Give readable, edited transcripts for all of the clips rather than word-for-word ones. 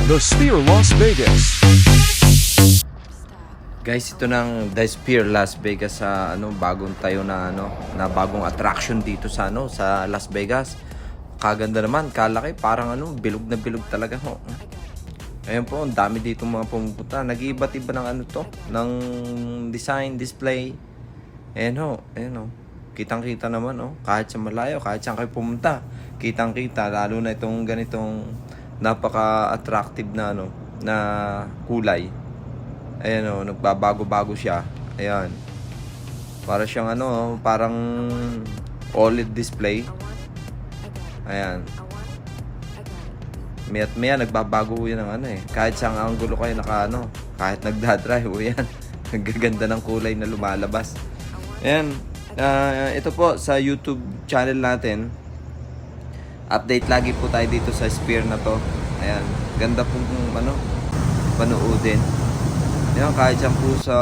The Sphere Las Vegas. Guys, ito ng The Sphere Las Vegas sa bagong tayo na bagong attraction dito sa sa Las Vegas. Kaganda naman, kalaki, parang bilog na bilog talaga ho. Ayun po, ang dami dito mga pumupunta. Nag-iiba't iba ng ng design, display. Ayun ho. Kitang-kita naman kahit sa malayo, kahit saan kayo pumunta. Kitang-kita, lalo na itong ganitong napaka-attractive na na kulay. Ayan nagbabago-bago siya. Ayan. Para siyang parang OLED display. Ayan. Maya't maya nagbabago yan ng kahit saan angulo kayo kahit nagdadrive yan. Nagaganda ng kulay na lumalabas. Ayan. Ito po sa YouTube channel natin. Update lagi po tayo dito sa Sphere na to. Ayan. Ganda pong panoodin. Ayan, kahit saan po sa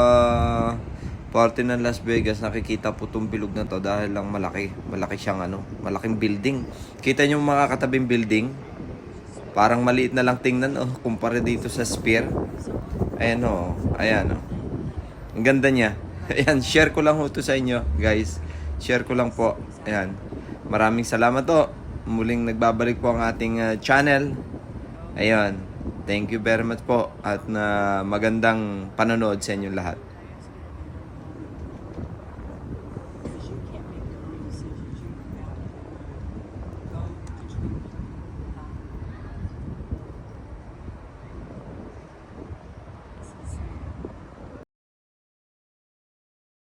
parte ng Las Vegas, nakikita po itong bilog na to dahil lang malaki. Malaki siyang malaking building. Kita nyo mga katabing building? Parang maliit na lang tingnan kumpara dito sa Sphere. Ayan ayan Ang ganda niya. Ayan, share ko lang ito sa inyo, guys. Share ko lang po. Ayan. Maraming salamat Muling nagbabalik po ang ating channel. Ayan. Thank you very much po at magandang panonood sa inyo lahat.